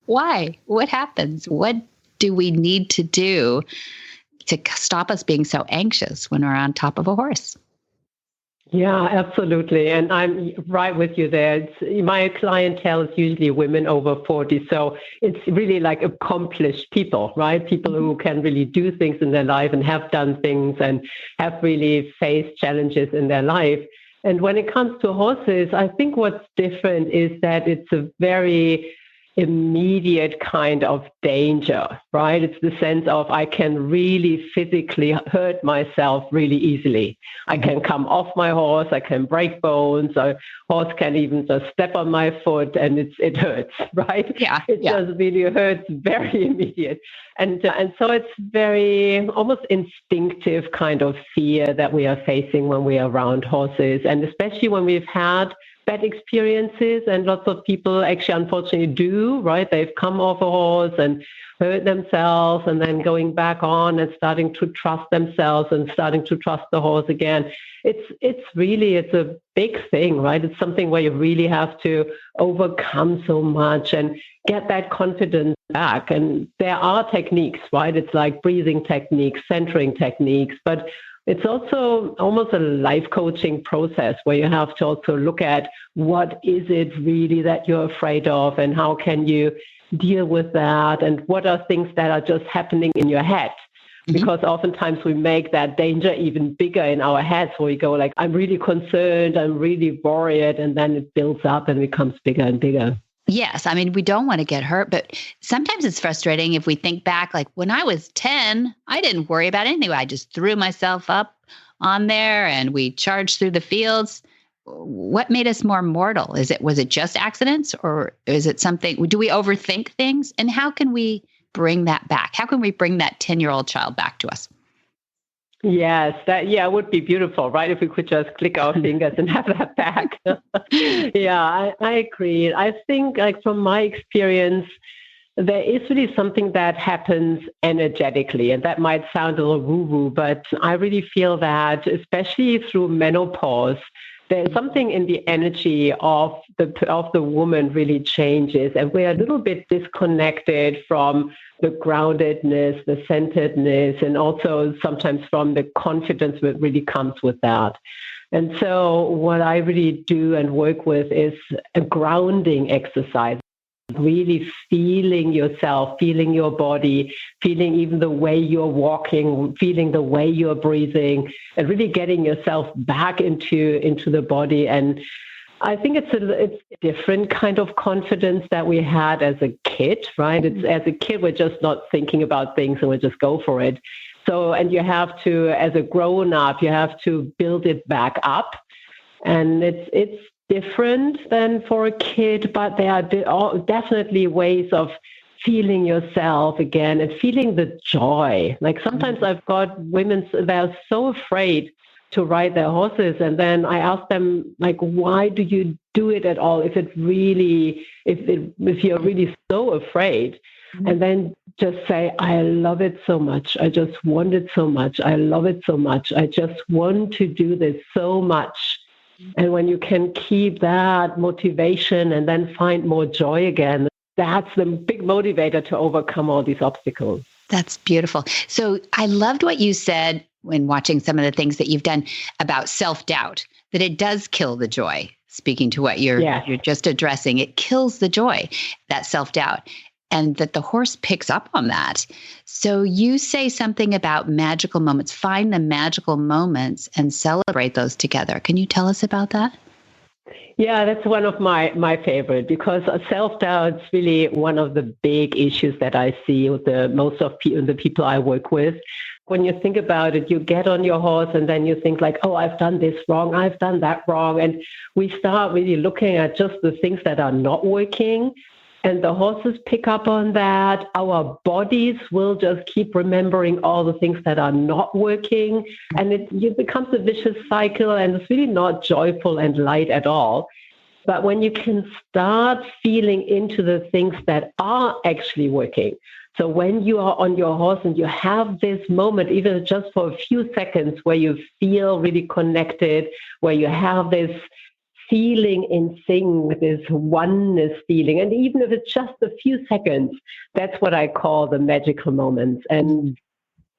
Why? What happens? What do we need to do to stop us being so anxious when we're on top of a horse? Yeah, absolutely. And I'm right with you there. My clientele is usually women over 40. So it's really like accomplished people, right? People who can really do things in their life and have done things and have really faced challenges in their life. And when it comes to horses, I think what's different is that it's a very immediate kind of danger, right? It's the sense of I can really physically hurt myself really easily. I can come off my horse, I can break bones, a horse can even just step on my foot and it hurts, right? Yeah. It just really hurts, very immediate. And so it's very almost instinctive kind of fear that we are facing when we are around horses. And especially when we've had bad experiences, and lots of people actually unfortunately do, right? They've come off a horse and hurt themselves and then going back on and starting to trust themselves and starting to trust the horse again. It's a big thing, right? It's something where you really have to overcome so much and get that confidence back. And there are techniques, right? It's like breathing techniques, centering techniques, but it's also almost a life coaching process where you have to also look at what is it really that you're afraid of and how can you deal with that and what are things that are just happening in your head. Because oftentimes we make that danger even bigger in our heads where we go like, I'm really concerned, I'm really worried, and then it builds up and becomes bigger and bigger. Yes. I mean, we don't want to get hurt, but sometimes it's frustrating if we think back, like when I was 10, I didn't worry about anything. I just threw myself up on there and we charged through the fields. What made us more mortal? Was it just accidents, or is it something, do we overthink things? And how can we bring that back? How can we bring that 10-year-old child back to us? Yes, it would be beautiful, right? If we could just click our fingers and have that back. Yeah, I agree. I think, like from my experience, there is really something that happens energetically, and that might sound a little woo-woo, but I really feel that, especially through menopause, there's something in the energy of the woman really changes, and we're a little bit disconnected from the groundedness, the centeredness, and also sometimes from the confidence that really comes with that. And so what I really do and work with is a grounding exercise, really feeling yourself, feeling your body, feeling even the way you're walking, feeling the way you're breathing, and really getting yourself back into the body. And I think it's a different kind of confidence that we had as a kid, right? It's as a kid, we're just not thinking about things and we just go for it. So, and you have to, as a grown-up, you have to build it back up. And it's different than for a kid, but there are definitely ways of feeling yourself again and feeling the joy. Like sometimes I've got women that are so afraid to ride their horses, and then I ask them, like, why do you do it at all if you're really so afraid? And then just say, I love it so much. I just want it so much. I love it so much. I just want to do this so much. And when you can keep that motivation and then find more joy again, that's the big motivator to overcome all these obstacles. That's beautiful. So I loved what you said when watching some of the things that you've done about self-doubt, that it does kill the joy. Speaking to what you're just addressing, it kills the joy, that self-doubt, and that the horse picks up on that. So you say something about magical moments, find the magical moments and celebrate those together. Can you tell us about that? Yeah, that's one of my favorite, because self-doubt is really one of the big issues that I see with most of the people I work with. When you think about it, you get on your horse and then you think like, oh, I've done this wrong, I've done that wrong. And we start really looking at just the things that are not working. And the horses pick up on that. Our bodies will just keep remembering all the things that are not working. And it becomes a vicious cycle, and it's really not joyful and light at all. But when you can start feeling into the things that are actually working. So when you are on your horse and you have this moment, even just for a few seconds, where you feel really connected, where you have this feeling in sync, this oneness feeling. And even if it's just a few seconds, that's what I call the magical moments. And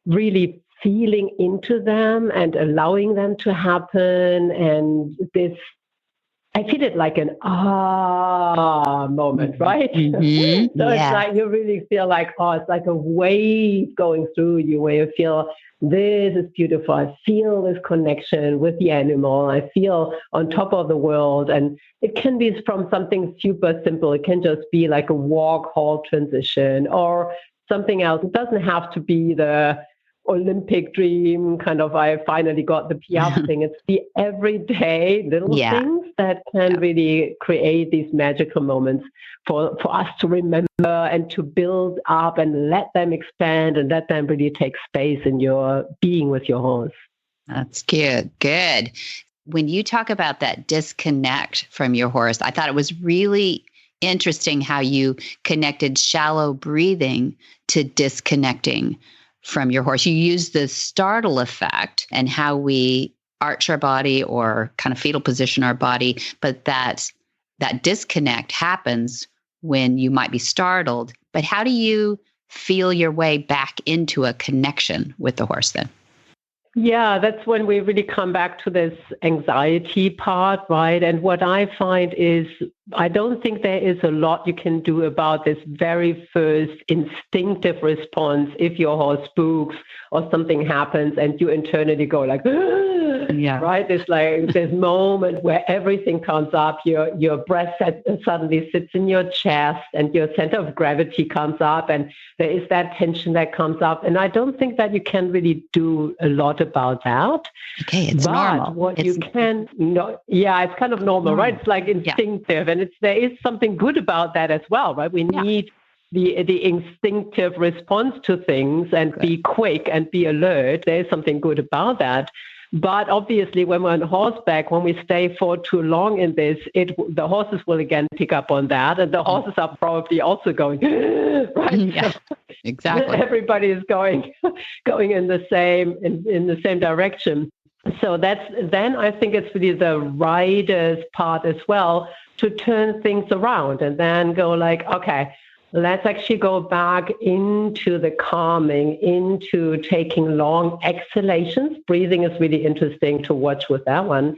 really feeling into them and allowing them to happen. And this, I feel it like an moment, right? Mm-hmm. So it's like you really feel like, it's like a wave going through you where you feel this is beautiful. I feel this connection with the animal. I feel on top of the world. And it can be from something super simple. It can just be like a walk, halt transition or something else. It doesn't have to be the Olympic dream kind of, I finally got the Piaf thing. It's the everyday little things that can really create these magical moments for us to remember and to build up and let them expand and let them really take space in your being with your horse. That's good. Good. When you talk about that disconnect from your horse, I thought it was really interesting how you connected shallow breathing to disconnecting from your horse. You use the startle effect and how we arch our body or kind of fetal position our body, but that disconnect happens when you might be startled. But how do you feel your way back into a connection with the horse then? Yeah, that's when we really come back to this anxiety part, right? And what I find is I don't think there is a lot you can do about this very first instinctive response if your horse spooks or something happens and you internally go like, right? It's like this moment where everything comes up, your breath suddenly sits in your chest and your center of gravity comes up and there is that tension that comes up. And I don't think that you can really do a lot about that. Okay, it's normal. What you can, it's kind of normal, right? It's like instinctive. And there is something good about that as well, right? We need the instinctive response to things and be quick and be alert. There is something good about that. But obviously, when we're on horseback, when we stay for too long in this, the horses will again pick up on that. And the horses are probably also going, right? Yeah, exactly. Everybody is going in the same direction. So then I think it's really the rider's part as well to turn things around and then go like, okay, let's actually go back into the calming, into taking long exhalations. Breathing is really interesting to watch with that one.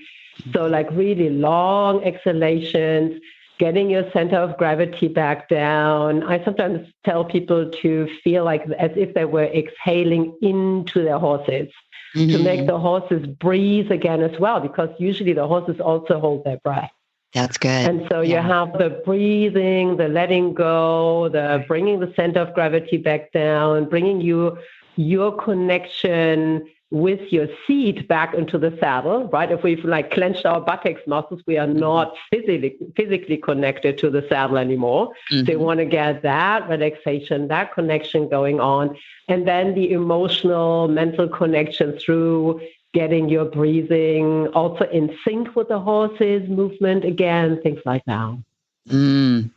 So like really long exhalations, getting your center of gravity back down. I sometimes tell people to feel like as if they were exhaling into their horses. To make the horses breathe again as well, because usually the horses also hold their breath. That's good. And so you have the breathing, the letting go, the bringing the center of gravity back down, bringing your connection with your seat back into the saddle, right? If we've like clenched our buttocks muscles, we are not physically connected to the saddle anymore. So you want to get that relaxation, that connection going on. And then the emotional, mental connection through getting your breathing also in sync with the horse's movement again, things like that.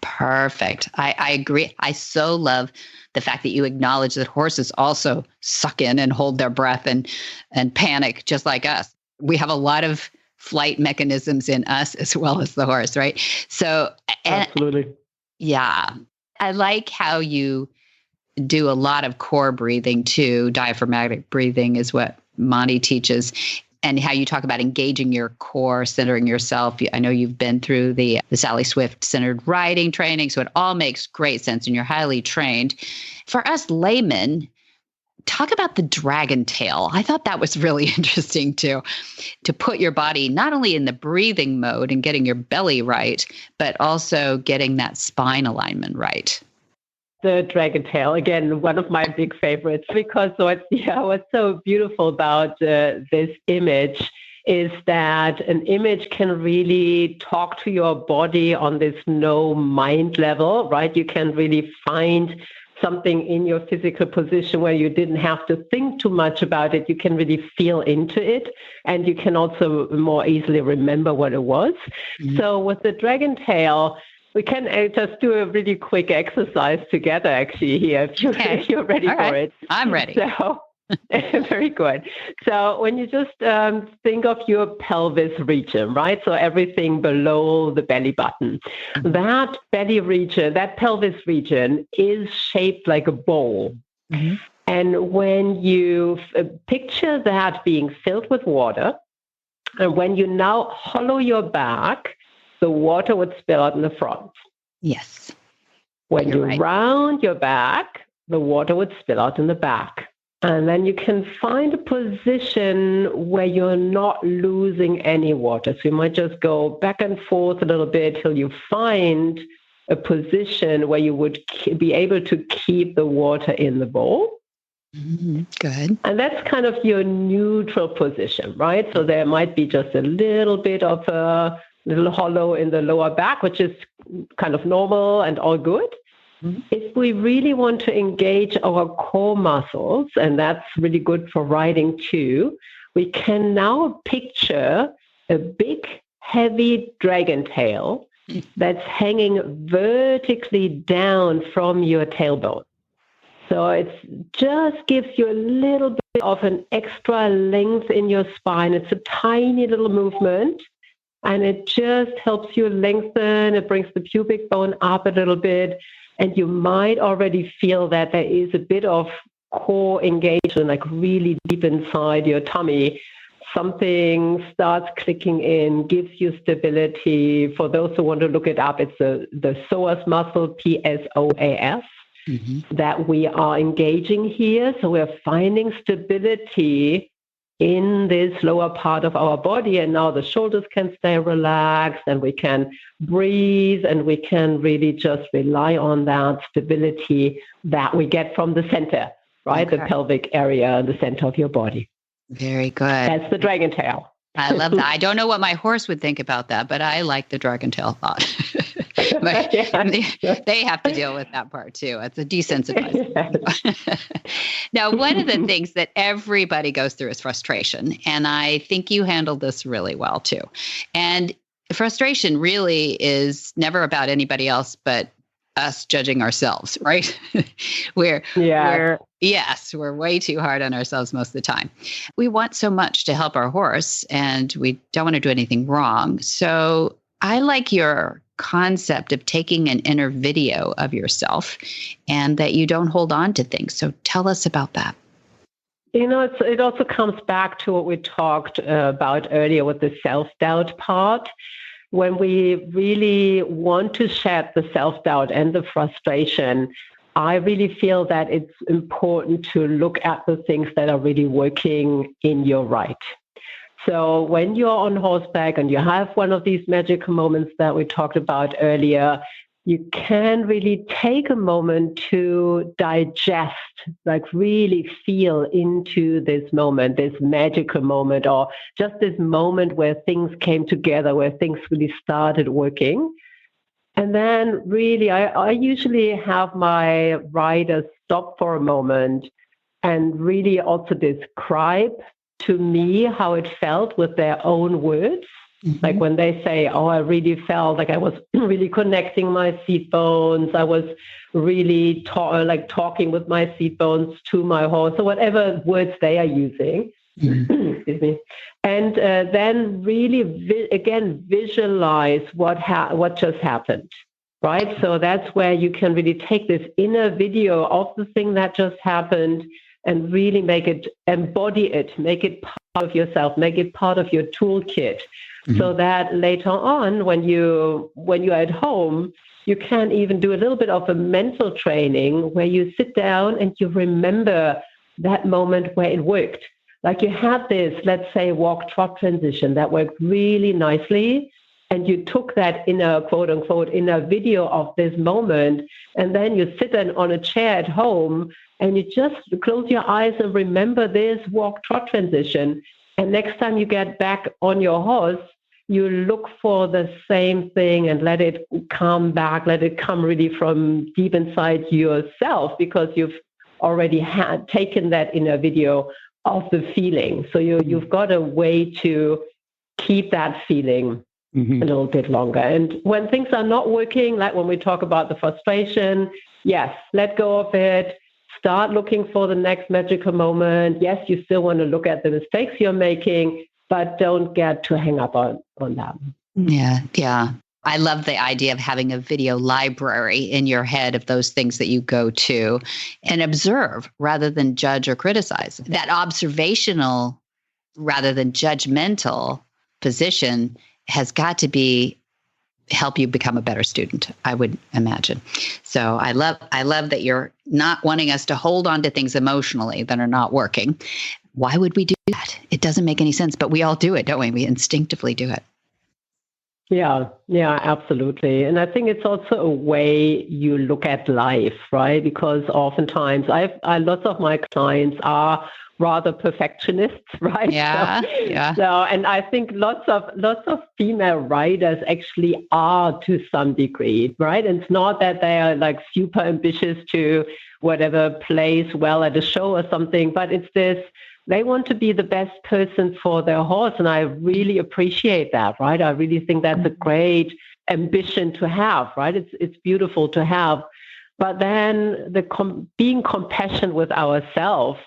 Perfect. I agree. I so love the fact that you acknowledge that horses also suck in and hold their breath and panic just like us. We have a lot of flight mechanisms in us as well as the horse, right? So, absolutely. Yeah. I like how you do a lot of core breathing too. Diaphragmatic breathing is what Monty teaches, and how you talk about engaging your core, centering yourself. I know you've been through the Sally Swift centered riding training, so it all makes great sense and you're highly trained. For us laymen, talk about the dragon tail. I thought that was really interesting too, to put your body not only in the breathing mode and getting your belly right, but also getting that spine alignment right. The dragon tail, again, one of my big favorites, because what's so beautiful about this image is that an image can really talk to your body on this no mind level, right? You can really find something in your physical position where you didn't have to think too much about it. You can really feel into it, and you can also more easily remember what it was. So with the dragon tail, we can just do a really quick exercise together, actually, here, if you're ready for it. I'm ready. So Very good. So when you just think of your pelvis region, right? So everything below the belly button, that belly region, that pelvis region is shaped like a bowl. Mm-hmm. And when you picture that being filled with water, and when you now hollow your back, the water would spill out in the front. Yes. When you round your back, the water would spill out in the back. And then you can find a position where you're not losing any water. So you might just go back and forth a little bit till you find a position where you would be able to keep the water in the bowl. Mm-hmm. Good. And that's kind of your neutral position, right? So there might be just a little bit of a little hollow in the lower back, which is kind of normal and all good. Mm-hmm. If we really want to engage our core muscles, and that's really good for riding too, we can now picture a big, heavy dragon tail that's hanging vertically down from your tailbone. So it just gives you a little bit of an extra length in your spine. It's a tiny little movement, and it just helps you lengthen. It brings the pubic bone up a little bit, and you might already feel that there is a bit of core engagement, like really deep inside your tummy. Something starts clicking in, gives you stability. For those who want to look it up, it's the psoas muscle, PSOAS. Mm-hmm. That we are engaging here. So we're finding stability in this lower part of our body. And now the shoulders can stay relaxed, and we can breathe, and we can really just rely on that stability that we get from the center, right? Okay. The pelvic area, the center of your body. Very good. That's the dragon tail. I love that. I don't know what my horse would think about that, but I like the dragon tail thought. But they have to deal with that part too. It's a desensitizing. Now, one of the things that everybody goes through is frustration. And I think you handled this really well too. And frustration really is never about anybody else but us judging ourselves, right? we're way too hard on ourselves most of the time. We want so much to help our horse, and we don't want to do anything wrong. So I like your concept of taking an inner video of yourself and that you don't hold on to things. So tell us about that. You know, it also comes back to what we talked about earlier with the self-doubt part. When we really want to shed the self-doubt and the frustration, I really feel that it's important to look at the things that are really working in your right. So when you're on horseback and you have one of these magical moments that we talked about earlier, you can really take a moment to digest, like really feel into this moment, this magical moment, or just this moment where things came together, where things really started working. And then really, I usually have my riders stop for a moment and really also describe to me how it felt with their own words. Mm-hmm. Like when they say, oh, I really felt like I was really connecting my seat bones. I was really talking with my seat bones to my horse, or whatever words they are using. Mm-hmm. Excuse me. And then really, visualize what just happened, right? So that's where you can really take this inner video of the thing that just happened and really embody it, make it part of yourself, make it part of your toolkit. Mm-hmm. So that later on, when you're at home, you can even do a little bit of a mental training where you sit down and you remember that moment where it worked. Like you had this, let's say, walk-trot transition that worked really nicely, and you took that inner, quote-unquote, inner video of this moment, and then you sit on a chair at home, and you just close your eyes and remember this walk-trot transition. And next time you get back on your horse, you look for the same thing and let it come back, let it come really from deep inside yourself, because you've already taken that inner video of the feeling. So you've got a way to keep that feeling a little bit longer. And when things are not working, like when we talk about the frustration, yes, let go of it, start looking for the next magical moment. Yes, you still want to look at the mistakes you're making, but don't get too hung up on them. Yeah. I love the idea of having a video library in your head of those things that you go to and observe rather than judge or criticize. That observational rather than judgmental position has got to be help you become a better student, I would imagine. So I love that you're not wanting us to hold on to things emotionally that are not working. Why would we do that? It doesn't make any sense, but we all do it, don't we? We instinctively do it. Yeah, absolutely. And I think it's also a way you look at life, right? Because oftentimes lots of my clients are rather perfectionists, right? Yeah. So, and I think lots of female writers actually are to some degree, right? And it's not that they are like super ambitious to whatever plays well at a show or something, but it's this, they want to be the best person for their horse. And I really appreciate that, right? I really think that's a great ambition to have, right? It's beautiful to have. But then being compassionate with ourselves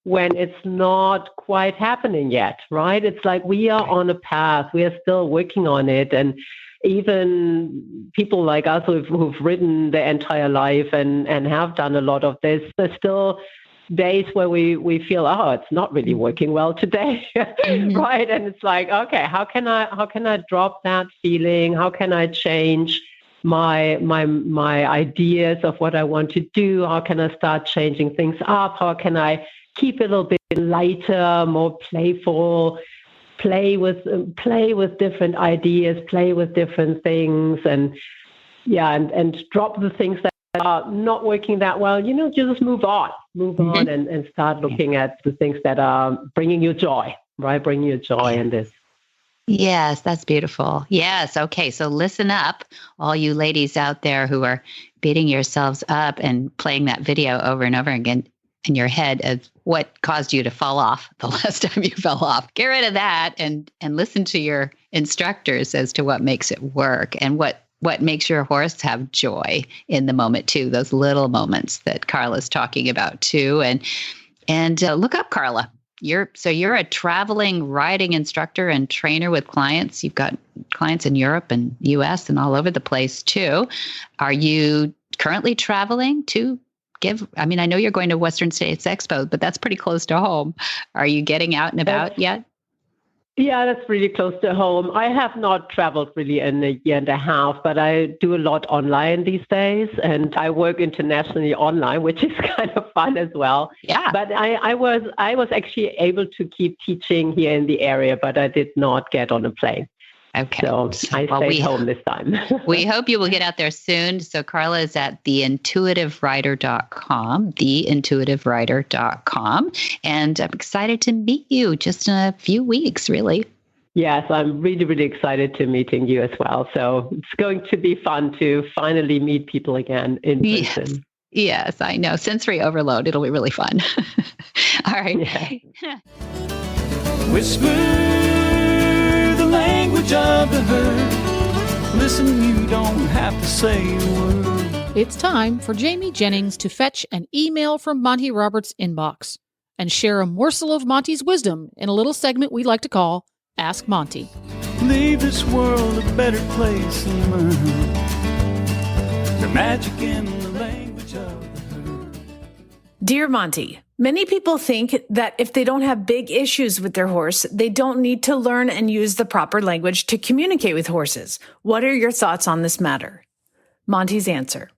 when it's not quite happening yet, right? It's like we are on a path, we are still working on it. And even people like us who've ridden their entire life and have done a lot of this, there's still days where we feel, it's not really working well today, right? And it's like, okay, how can I drop that feeling? How can I change my ideas of what I want to do? How can I start changing things up? How can I keep it a little bit lighter, more playful, play with different ideas, play with different things, and drop the things that are not working that well. Just move on and start looking at the things that are bringing you joy, right? Bringing you joy in this. Yes, that's beautiful. Yes. Okay. So listen up, all you ladies out there who are beating yourselves up and playing that video over and over again in your head of what caused you to fall off the last time you fell off. Get rid of that and listen to your instructors as to what makes it work and what makes your horse have joy in the moment too. Those little moments that Carla's talking about too. And look up Carla. You're a traveling riding instructor and trainer with clients. You've got clients in Europe and US and all over the place too. Are you currently traveling to I know you're going to Western States Expo, but that's pretty close to home. Are you getting out and about yet? Yeah, that's really close to home. I have not traveled really in a year and a half, but I do a lot online these days, and I work internationally online, which is kind of fun as well. Yeah. But I was actually able to keep teaching here in the area, but I did not get on a plane. Okay. So I stayed home this time. We hope you will get out there soon. So Carla is at theintuitiverider.com, and I'm excited to meet you just in a few weeks, really. Yes, I'm really, really excited to meeting you as well. So it's going to be fun to finally meet people again in person. Yes, I know. Sensory overload. It'll be really fun. All right. Yeah. Whisper the language of the herd. Listen, you don't have to say a word. It's time for Jamie Jennings to fetch an email from Monty Roberts' inbox and share a morsel of Monty's wisdom in a little segment we like to call Ask Monty. Leave this world a better place than mine. The magic in the language of the herd. Dear Monty, many people think that if they don't have big issues with their horse, they don't need to learn and use the proper language to communicate with horses. What are your thoughts on this matter? Monty's answer.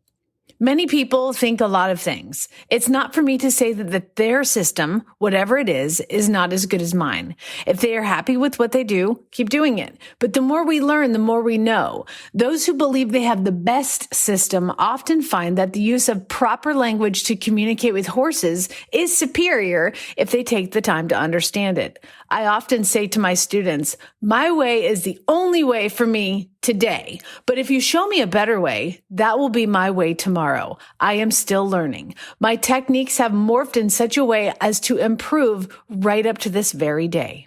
Many people think a lot of things. It's not for me to say that their system, whatever it is not as good as mine. If they are happy with what they do, keep doing it. But the more we learn, the more we know. Those who believe they have the best system often find that the use of proper language to communicate with horses is superior if they take the time to understand it. I often say to my students, my way is the only way for me today. But if you show me a better way, that will be my way tomorrow. I am still learning. My techniques have morphed in such a way as to improve right up to this very day.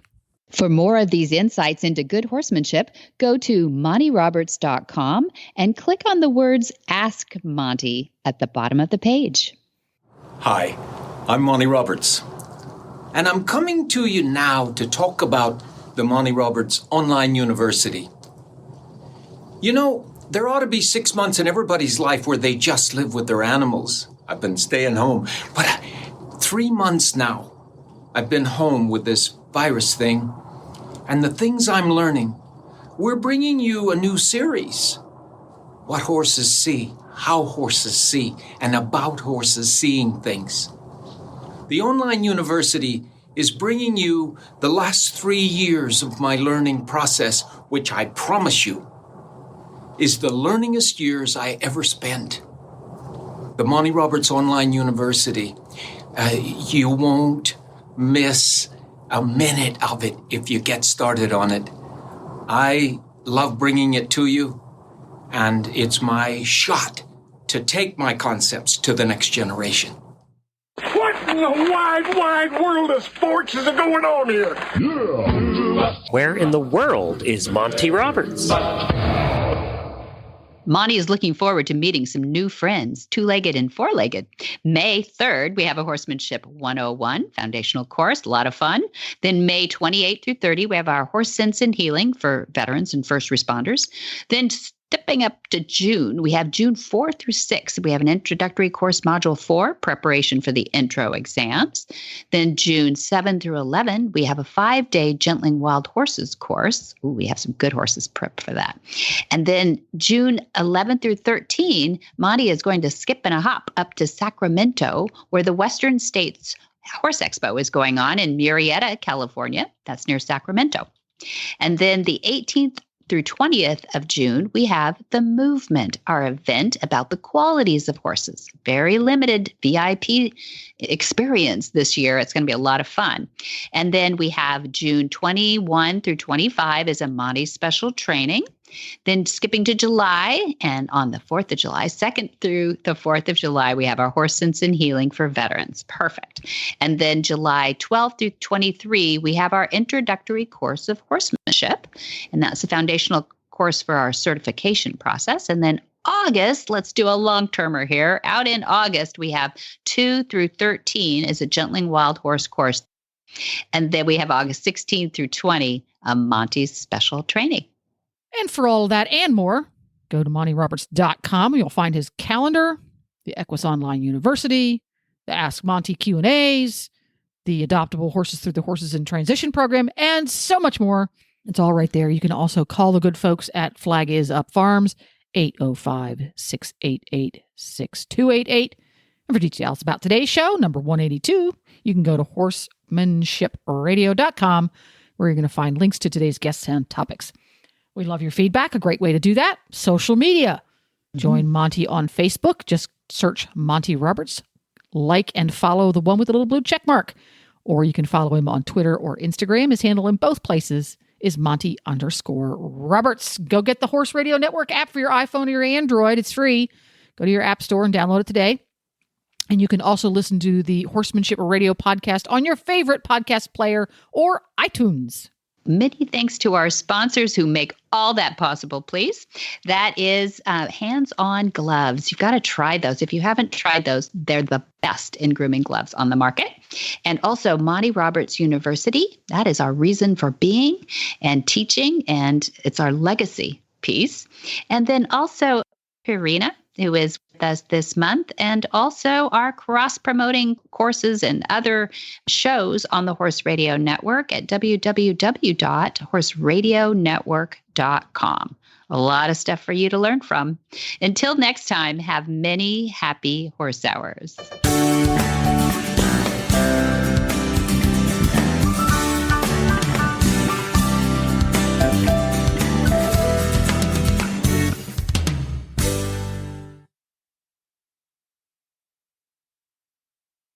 For more of these insights into good horsemanship, go to montyroberts.com and click on the words Ask Monty at the bottom of the page. Hi, I'm Monty Roberts, and I'm coming to you now to talk about the Monty Roberts Online University. You know, there ought to be 6 months in everybody's life where they just live with their animals. I've been staying home, but 3 months now, I've been home with this virus thing, and the things I'm learning, we're bringing you a new series. What horses see, how horses see, and about horses seeing things. The online university is bringing you the last 3 years of my learning process, which I promise you is the learningest years I ever spent. The Monty Roberts Online University, you won't miss a minute of it if you get started on it. I love bringing it to you, and it's my shot to take my concepts to the next generation. What in the wide, wide world of sports is going on here? Where in the world is Monty Roberts? Monty is looking forward to meeting some new friends, two-legged and four-legged. May 3rd, we have a Horsemanship 101 foundational course, a lot of fun. Then May 28th through 30, we have our Horse Sense and Healing for veterans and first responders. Then stepping up to June, we have June 4th through 6th. We have an introductory course, Module 4, preparation for the intro exams. Then June 7 through 11, we have a 5-day Gentling Wild Horses course. Ooh, we have some good horses prepped for that. And then June 11 through 13, Monty is going to skip and a hop up to Sacramento, where the Western States Horse Expo is going on in Murrieta, California. That's near Sacramento. And then the 18th through 20th of June, we have The Movement, our event about the qualities of horses. Very limited VIP experience this year. It's going to be a lot of fun. And then we have June 21 through 25 is a Monty special training. Then skipping to July, and on the 4th of July, 2nd through the 4th of July, we have our Horse Sense and Healing for veterans. Perfect. And then July 12th through 23, we have our introductory course of horsemanship, and that's a foundational course for our certification process. And then August, let's do a long-termer here. Out in August, we have 2 through 13 is a Gentling Wild Horse course. And then we have August 16th through 20, a Monty's special training. And for all of that and more, go to montyroberts.com. You'll find his calendar, the Equus Online University, the Ask Monty Q&As, the Adoptable Horses Through the Horses in Transition program, and so much more. It's all right there. You can also call the good folks at Flag Is Up Farms, 805-688-6288. And for details about today's show, number 182, you can go to horsemanshipradio.com, where you're going to find links to today's guests and topics. We love your feedback. A great way to do that, social media. Join Monty on Facebook. Just search Monty Roberts. Like and follow the one with the little blue check mark. Or you can follow him on Twitter or Instagram. His handle in both places is Monty_Roberts. Go get the Horse Radio Network app for your iPhone or your Android. It's free. Go to your app store and download it today. And you can also listen to the Horsemanship Radio podcast on your favorite podcast player or iTunes. Many thanks to our sponsors who make all that possible, please. That is hands-on gloves. You've got to try those. If you haven't tried those, they're the best in grooming gloves on the market. And also Monty Roberts University. That is our reason for being and teaching, and it's our legacy piece. And then also Purina, who is with us this month, and also our cross-promoting courses and other shows on the Horse Radio Network at www.horseradionetwork.com. A lot of stuff for you to learn from. Until next time, have many happy horse hours.